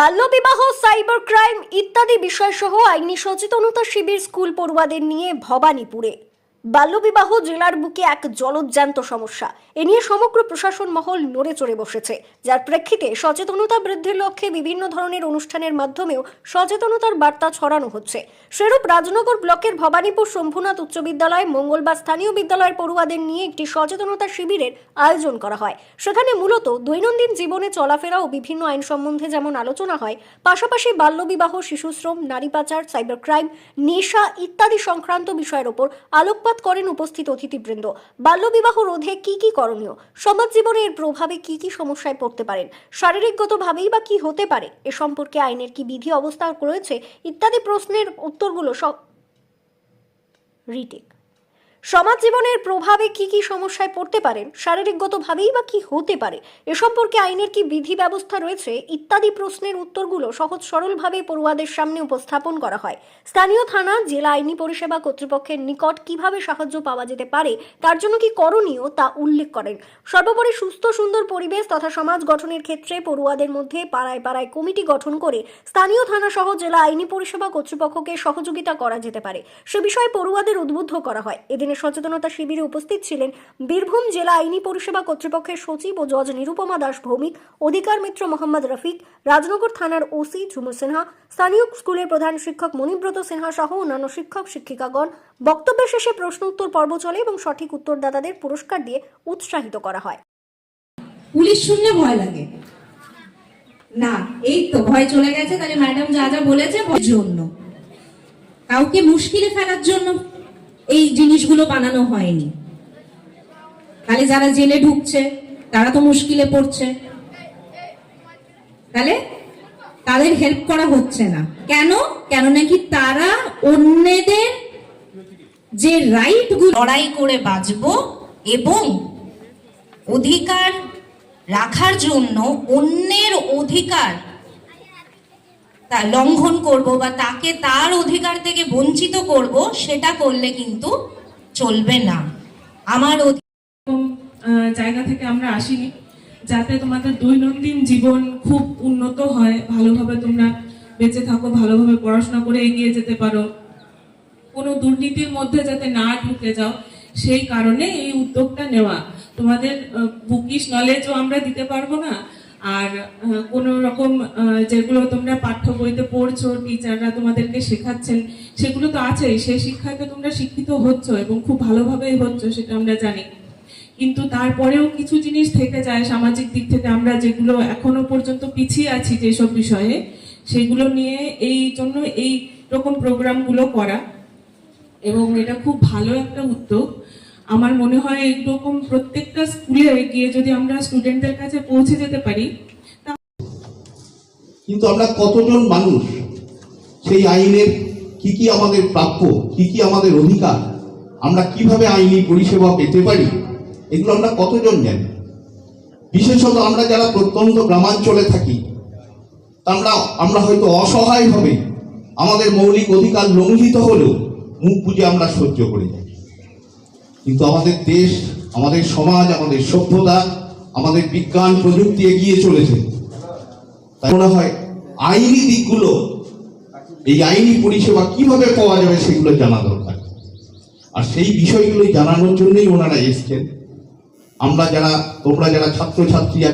বাল্যবিবাহ, cyber crime ইত্যাদি বিষয়সহ আইনি সচেতনতা শিবির স্কুল পড়ুয়াদের নিয়ে ভবানীপুরে। বাল্যবিবাহ জেলার বুকে এক জলজ্যান্ত সমস্যা। এ নিয়ে সমগ্র প্রশাসন মহল নড়ে চড়ে বসেছে, যার প্রেক্ষিতে সচেতনতা বৃদ্ধির লক্ষ্যে বিভিন্ন ধরনের অনুষ্ঠানের মাধ্যমেও সচেতনতার বার্তা ছড়ানো হচ্ছে। সেরূপ রাজনগর ব্লকের ভবানীপুর শম্ভুনাথ উচ্চ বিদ্যালয়ে মঙ্গলবার স্থানীয় বিদ্যালয়ের পড়ুয়াদের নিয়ে একটি সচেতনতা শিবিরের আয়োজন করা হয়। সেখানে মূলত দৈনন্দিন জীবনে চলাফেরা ও বিভিন্ন আইন সম্বন্ধে যেমন আলোচনা হয়, পাশাপাশি বাল্যবিবাহ, শিশুশ্রম, নারী পাচার, সাইবার ক্রাইম, নেশা ইত্যাদি সংক্রান্ত বিষয়ের ওপর আলোকপাত করেন উপস্থিত অতিথিবৃন্দ। বাল্যবিবাহ রোধে কি কি করণীয়, সমাজ জীবনে এর প্রভাবে কি কি সমস্যায় পড়তে পারেন, শারীরিকগতভাবেই বা কি হতে পারে, এ সম্পর্কে আইনের কি বিধি অবস্থা রয়েছে ইত্যাদি প্রশ্নের উত্তরগুলো সমাজ জীবনের প্রভাবে কি কি সমস্যায় পড়তে পারেন, শারীরিকগতভাবেই বা কি হতে পারে, এ সম্পর্কে আইনের কি বিধি ব্যবস্থা রয়েছে ইত্যাদি প্রশ্নের উত্তরগুলো সহজ সরলভাবে পড়ুয়াদের সামনে উপস্থাপন করা হয়। স্থানীয় থানা, জেলা আইনি পরিষেবা কর্তৃপক্ষের নিকট কিভাবে সাহায্য পাওয়া যেতে পারে, তার জন্য কি করণীয় তা উল্লেখ করেন। সর্বোপরি সুস্থ সুন্দর পরিবেশ তথা সমাজ গঠনের ক্ষেত্রে পড়ুয়াদের মধ্যে পাড়ায় পাড়ায় কমিটি গঠন করে স্থানীয় থানা সহ জেলা আইনি পরিষেবা কর্তৃপক্ষকে সহযোগিতা করা যেতে পারে, সে বিষয়ে পড়ুয়াদের উদ্বুদ্ধ করা হয়। এদিন সচেতনতা শিবিরে উপস্থিত ছিলেন বীরভূম জেলা আইনি পরিষেবা কর্তৃপক্ষের সচিব ও জজ নিরুপমা দাস ভৌমিক, অধিকার মিত্র মোহাম্মদ রফিক, রাজনগর থানার ওসি ঝুমুর সিনহা, স্থানীয় স্কুলের প্রধান শিক্ষক মণিব্রত সিনহা সহ অন্যান্য শিক্ষক শিক্ষিকাগণ। বক্তব্যের শেষে প্রশ্ন উত্তর পর্ব চলে এবং সঠিক উত্তরদাতাদের পুরস্কার দিয়ে উৎসাহিত করা হয়। পুলিশ শুনলে ভয় লাগে না, এই তো ভয় চলে গেছে। তাহলে ম্যাডাম যা যা বলেছে, ভয়ের জন্য কাউকে মুশকিলে ফেলার জন্য এই জিনিসগুলো বানানো হয়নি। তাহলে যারা জেলে ঢুকছে তারা তো মুশকিলে পড়ছে, তাহলে তাদের হেল্প করা হচ্ছে না। কেন? কেন নাকি তারা অন্যদের যে রাইট গুলো লড়াই করে বাঁচবো এবং অধিকার রাখার জন্য অন্যের অধিকার তা লঙ্ঘন করব বা তাকে তার অধিকার থেকে বঞ্চিত করব, সেটা করলে কিন্তু চলবে না। আমার জায়গা থেকে আমরা আসিনি যাতে তোমাদের দৈনন্দিন জীবন খুব উন্নত হয়, ভালোভাবে তোমরা বেঁচে থাকো, ভালোভাবে পড়াশোনা করে এগিয়ে যেতে পারো, কোনো দুর্নীতির মধ্যে যাতে না ঢুকে যাও, সেই কারণে এই উদ্যোগটা নেওয়া। তোমাদের বুকিশ নলেজও আমরা দিতে পারবো না, আর কোনো রকম যেগুলো তোমরা পাঠ্য বইতে পড়ছো, টিচাররা তোমাদেরকে শেখাচ্ছেন, সেগুলো তো আছেই, সেই শিক্ষায় তো তোমরা শিক্ষিত হচ্ছ এবং খুব ভালোভাবেই হচ্ছ, সেটা আমরা জানি। কিন্তু তারপরেও কিছু জিনিস থেকে যায় সামাজিক দিক থেকে, আমরা যেগুলো এখনো পর্যন্ত পিছিয়ে আছি যেসব বিষয়ে, সেগুলো নিয়ে এই জন্য এই রকম প্রোগ্রামগুলো করা, এবং এটা খুব ভালো একটা উদ্যোগ। আমার মনে হয় এরকম প্রত্যেকটা স্কুলে গিয়ে যদি আমরা স্টুডেন্টদের কাছে পৌঁছে যেতে পারি। কিন্তু আমরা কতজন মানুষ সেই আইনের কি কি আমাদের প্রাপ্য, কি কি আমাদের অধিকার, আমরা কিভাবে আইনি পরিষেবা পেতে পারি, এগুলো আমরা কতজন জানি? বিশেষত আমরা যারা প্রত্যন্ত গ্রামাঞ্চলে থাকি, আমরা হয়তো অসহায়ভাবে আমাদের মৌলিক অধিকার লঙ্ঘিত হলেও মুখ বুজে আমরা সহ্য করে যাই। কিন্তু আমাদের দেশ, আমাদের সমাজ, আমাদের সভ্যতা, আমাদের বিজ্ঞান প্রযুক্তি এগিয়ে চলেছে। তাই মনে হয় আইনি দিকগুলো, এই আইনি পরিষেবা কিভাবে পাওয়া যাবে সেগুলো জানা দরকার। আর সেই বিষয়গুলো জানানোর জন্যই ওনারা এসছেন। তোমরা যারা ছাত্রছাত্রী